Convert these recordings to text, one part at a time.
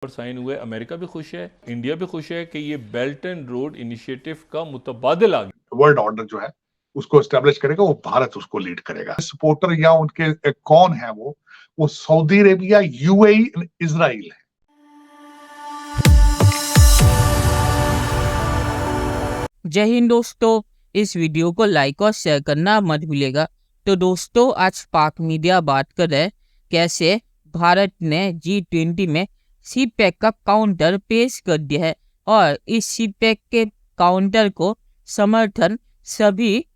पर साइन हुए। अमेरिका भी खुश है, इंडिया भी खुश है कि ये बेल्ट एंड रोड इनिशिएटिव का मुतबादिल आ गया। वर्ल्ड ऑर्डर जो है उसको एस्टेब्लिश करेगा, वो भारत उसको लीड करेगा। सपोर्टर या उनके कौन है वो सऊदी अरेबिया, यूएई, इजराइल है। जय हिंद दोस्तों, इस वीडियो को लाइक और शेयर करना मत भूलिएगा। तो दोस्तों, आज पाक मीडिया बात कर रहे हैं कैसे भारत ने G20 में सीपैक का काउंटर पेश कर दिया है और इस सीपैक के काउंटर को समर्थन सभी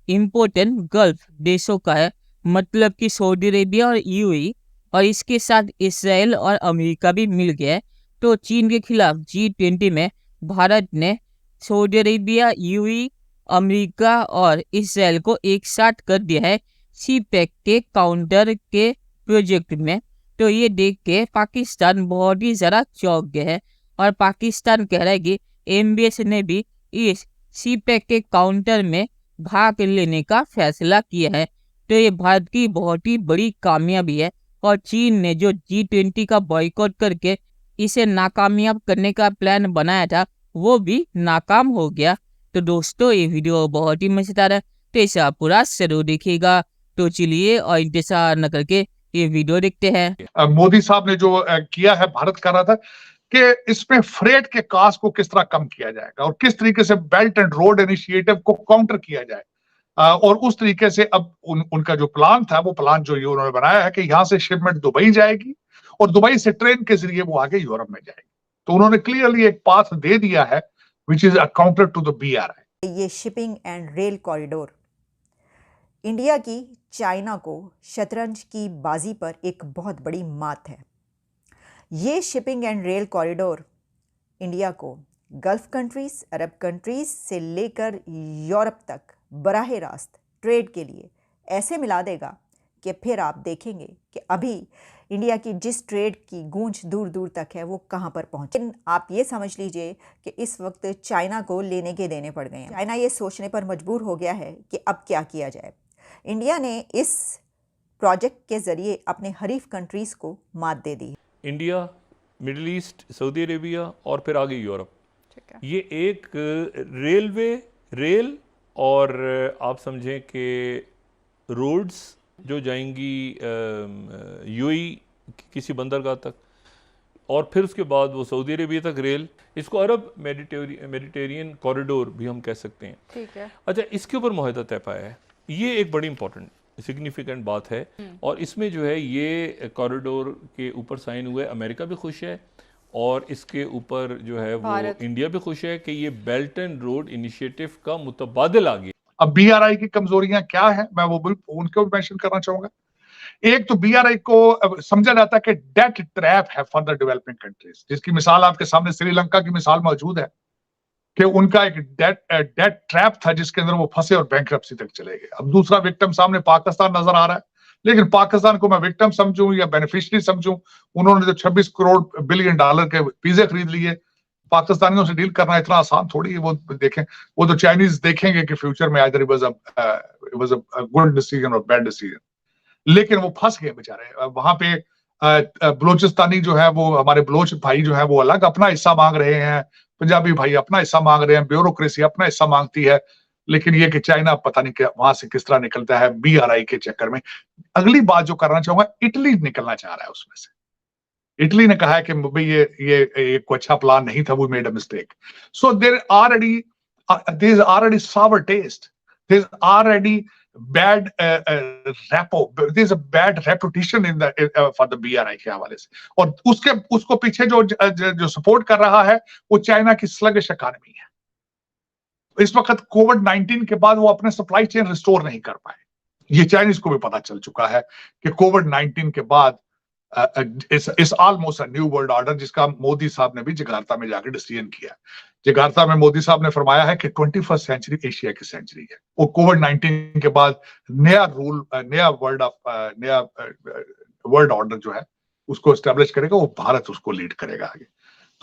इम्पोर्टेंट गल्फ देशों का है, मतलब कि सऊदी अरेबिया और यूएई, और इसके साथ इसराइल और अमेरिका भी मिल गया है। तो चीन के खिलाफ G20 में भारत ने सऊदी अरेबिया, यूएई, अमेरिका और इसराइल को एक साथ कर दिया है सीपैक के काउंटर के प्रोजेक्ट में। तो ये देख के पाकिस्तान बहुत ही ज़्यादा चौंक गया है और पाकिस्तान कह रहा है कि एमबीएस ने भी इस सीपैक के काउंटर में भाग लेने का फैसला किया है। तो ये भारत की बहुत ही बड़ी कामयाबी है और चीन ने जो G20 का बॉयकॉट करके इसे नाकामयाब करने का प्लान बनाया था वो भी नाकाम हो गया। तो दोस्तों, ये वीडियो बहुत ही मजेदार है, तो इसे आप पूरा जरूर देखिएगा। तो चलिए और इंतजार न करके ये वीडियो देखते हैं। मोदी साहब ने जो किया है, भारत कर रहा था कि इसमें फ्रेट के कास्ट को किस तरह कम किया जाएगा और किस तरीके से बेल्ट एंड रोड इनिशिएटिव को काउंटर किया जाए। और उस तरीके से अब उनका जो प्लान था, वो प्लान जो ये उन्होंने बनाया है कि यहाँ से शिपमेंट दुबई जाएगी और दुबई से ट्रेन के जरिए वो आगे यूरोप में जाएगी। तो उन्होंने क्लियरली एक पाथ दे दिया है which is a counter to the BRI। ये shipping and rail corridor India की चाइना को शतरंज की बाजी पर एक बहुत बड़ी मात है। ये shipping and rail corridor India को गल्फ कंट्रीज, अरब कंट्रीज से लेकर यूरोप तक बराह रास्त ट्रेड के लिए ऐसे मिला देगा कि फिर आप देखेंगे कि अभी इंडिया की जिस ट्रेड की गूंज दूर दूर तक है वो कहाँ पर पहुँचे। लेकिन आप ये समझ लीजिए कि इस वक्त चाइना को लेने के देने पड़ गए हैं। चाइना ये सोचने पर मजबूर हो गया है कि अब क्या किया जाए। इंडिया ने इस प्रोजेक्ट के जरिए अपने हरीफ कंट्रीज को मात दे दी है। India, middle east, Saudi Arabia और फिर आगे यूरोप। ये एक रेल और आप समझें कि रोड्स जो जाएंगी यूएई किसी बंदरगाह तक और फिर उसके बाद वो सऊदी अरेबिया तक रेल, इसको अरब मेडिटेरियन कॉरिडोर भी हम कह सकते हैं। ठीक है। अच्छा, इसके ऊपर मुआहदा तय पाया है। ये एक बड़ी इंपॉर्टेंट सिग्निफिकेंट बात है और इसमें जो है ये कॉरिडोर के ऊपर साइन हुए। अमेरिका भी खुश है और इसके ऊपर जो है वो इंडिया भी खुश है कि ये बेल्ट एंड रोड इनिशिएटिव का मुतबादिल आ गया। अब BRI की कमजोरियां क्या है, मैं वो उनको भी मेंशन करना चाहूंगा। एक तो BRI को समझा जाता है कि डेट ट्रैप है फॉर द डेवलपिंग कंट्रीज, जिसकी मिसाल आपके सामने श्रीलंका की मिसाल मौजूद है कि उनका एक डेट ट्रैप था जिसके अंदर वो फंसे और बैंकरप्सी तक चले गए। अब दूसरा विक्टिम सामने पाकिस्तान नजर आ रहा है, लेकिन पाकिस्तान को मैं विक्टिम समझूं या बेनिफिशियरी समझूं, उन्होंने जो 26 करोड़ बिलियन डॉलर के वीजे खरीद लिए, पाकिस्तानियों से डील करना इतना आसान थोड़ी है। वो देखें, वो तो चाइनीज देखेंगे कि फ्यूचर में either it was a good decision और बैड डिसीजन, लेकिन वो फंस गए बेचारे। वहां पे बलोचिस्तानी जो है, वो हमारे बलोच भाई जो है वो अलग अपना हिस्सा मांग रहे हैं, पंजाबी भाई अपना हिस्सा मांग रहे हैं, ब्यूरोक्रेसी अपना हिस्सा मांगती है। लेकिन ये कि चाइना पता नहीं वहां से किस तरह निकलता है BRI के चक्कर में। अगली बात जो करना चाहूंगा, इटली निकलना चाह रहा है उसमें से। इटली ने कहा है कि भाई ये कोई अच्छा प्लान नहीं था, वो made a mistake. So there is already sour taste, there is already bad there's a bad reputation in the for the BRI के हवाले से। और उसको पीछे जो सपोर्ट कर रहा है वो चाइना की स्लगिश इकोनॉमी है। इस वक्त कोविड-19 के बाद वो अपने सप्लाई चेन रिस्टोर नहीं कर पाए। ये चाइनीज को भी पता चल चुका है कि कोविड-19 के बाद इस almost a new world order, जिसका मोदी साहब ने भी जकार्ता में जाकर डिसीजन किया। जकार्ता में मोदी साहब ने फरमाया है कि 21st सेंचुरी एशिया की सेंचुरी है और कोविड-19 के बाद नया रूल, नया वर्ल्ड ऑर्डर जो है उसको एस्टेब्लिश करेगा, वो भारत उसको लीड करेगा आगे।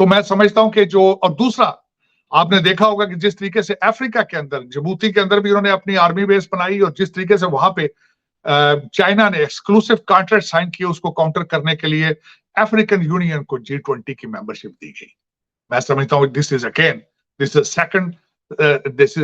तो मैं समझता हूं कि जो, और दूसरा आपने देखा होगा कि जिस तरीके से अफ्रीका के अंदर, जिबूती के अंदर भी उन्होंने अपनी आर्मी बेस बनाई और जिस तरीके से वहां पे चाइना ने एक्सक्लूसिव कॉन्ट्रैक्ट साइन किए उसको काउंटर करने के लिए, अफ्रीकन यूनियन को G20 की मेंबरशिप दी गई। मैं समझता हूँ this is a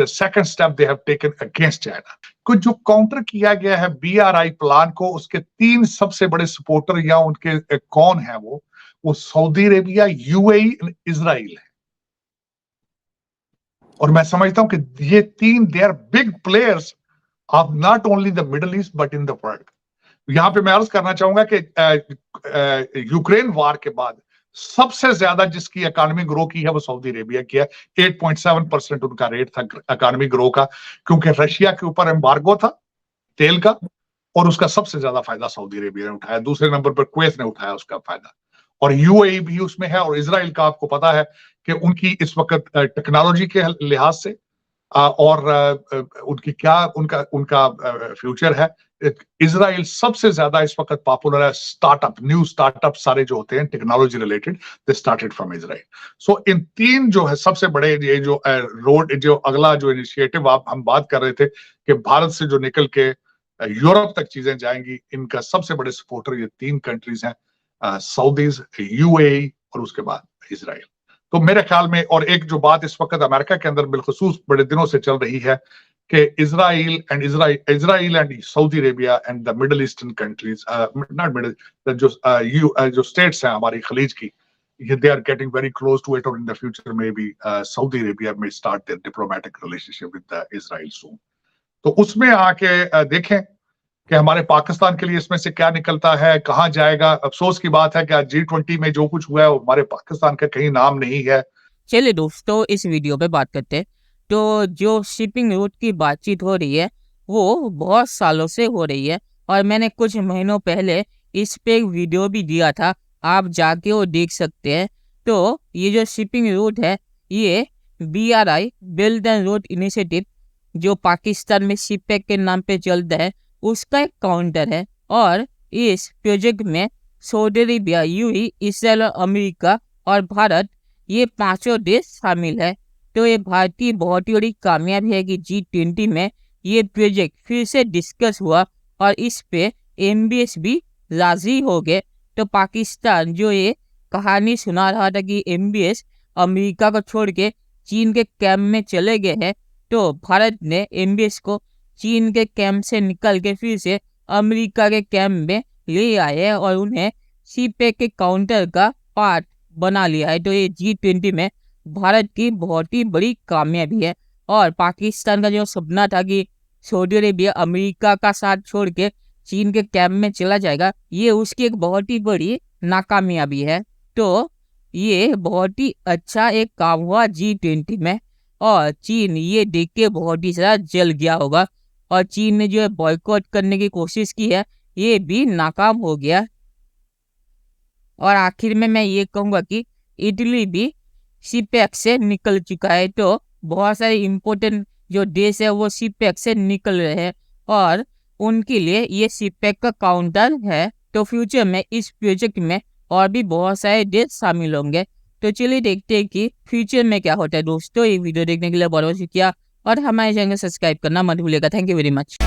second step they have taken against China. कुछ जो काउंटर किया गया है BRI प्लान को, उसके 3 सबसे बड़े सपोर्टर या उनके कौन है वो सऊदी अरेबिया, UAE, इजराइल है। और मैं समझता हूं कि ये 3 they are big players of not only the middle east but in the world. यहां पे मैं अर्ज करना चाहूंगा कि यूक्रेन वार के बाद सबसे ज्यादा जिसकी इकोनॉमी ग्रो की है वो सऊदी अरेबिया की है। 8.7% उनका रेट था इकोनॉमी ग्रो का, क्योंकि रशिया के ऊपर एम्बार्गो था तेल का, और उसका सबसे ज्यादा फायदा सऊदी अरेबिया ने उठाया। दूसरे नंबर पर कुवैत ने उठाया उसका फायदा, और UAE भी उसमें है। और इजराइल का आपको पता है कि उनकी इस वक्त टेक्नोलॉजी के लिहाज से और उनकी क्या उनका फ्यूचर है। इजराइल सबसे ज्यादा इस वक्त पॉपुलर है। न्यू स्टार्टअप सारे जो होते हैं technology related, they started from Israel. So इन 3 जो है सबसे बड़े, ये जो जो अगला जो इनिशिएटिव हम बात कर रहे थे कि भारत से जो निकल के यूरोप तक चीजें जाएंगी, इनका सबसे बड़े सपोर्टर ये 3 कंट्रीज हैं, सऊदीज, UAE और उसके बाद इजराइल। तो मेरे ख्याल में, और एक जो बात इस वक्त अमेरिका के अंदर बिलखुसूस बड़े दिनों से चल रही है कि Israel and Saudi Arabia and the middle eastern countries, not middle, जो स्टेट्स हैं हमारी खलीज की, they are getting very close to it, or in the future maybe Saudi Arabia may start their diplomatic relationship with Israel soon. तो उसमें आके देखें कि हमारे पाकिस्तान के लिए इसमें से क्या निकलता है, कहां जाएगा। अफसोस की बात है कि आज G20 में जो कुछ हुआ है हमारे पाकिस्तान का कहीं नाम नहीं है। चलिए दोस्तों, इस वीडियो पे बात करते हैं। तो जो शिपिंग रूट की बातचीत हो रही है वो बहुत सालों से हो रही है, और मैंने कुछ महीनों पहले इस पे एक वीडियो भी दिया था, आप जाके वो देख सकते हैं। तो ये जो शिपिंग रूट है ये BRI build and road initiative जो पाकिस्तान में शिपेक के नाम पे चलता है उसका एक काउंटर है। और इस प्रोजेक्ट में सऊदी अरेबिया, UAE, इसराइल और अमेरिका और भारत, ये 5 देश शामिल है। तो ये भारतीय बहुत ही बड़ी कामयाबी है कि G20 में ये प्रोजेक्ट फिर से डिस्कस हुआ और इस पे MBS भी राजी हो गए। तो पाकिस्तान जो ये कहानी सुना रहा था कि MBS अमेरिका को छोड़ के चीन के कैंप में चले गए हैं, तो भारत ने MBS को चीन के कैंप से निकल के फिर से अमेरिका के कैंप में ले आए हैं और उन्हें शिपेक के काउंटर का पार्ट बना लिया है। तो ये G20 में भारत की बहुत ही बड़ी कामयाबी है। और पाकिस्तान का जो सपना था कि सऊदी अरेबिया अमेरिका का साथ छोड़ के चीन के कैंप में चला जाएगा, ये उसकी एक बहुत ही बड़ी नाकामयाबी है। तो ये बहुत ही अच्छा एक काम हुआ G20 में, और चीन ये देख के बहुत ही ज़्यादा जल गया होगा, और चीन ने जो है बॉयकॉट करने की कोशिश की है ये भी नाकाम हो गया। और आखिर में मैं ये कहूँगा कि इटली भी शिपेक से निकल चुका है। तो बहुत सारे इम्पोर्टेंट जो देश है वो शिपेक से निकल रहे हैं और उनके लिए ये शिपेक का काउंटर है। तो फ्यूचर में इस प्रोजेक्ट में और भी बहुत सारे देश शामिल होंगे। तो चलिए देखते हैं कि फ्यूचर में क्या होता है। दोस्तों, ये वीडियो देखने के लिए बहुत बहुत शुक्रिया और हमारे चैनल को सब्सक्राइब करना मत भूलिएगा। Thank you very much.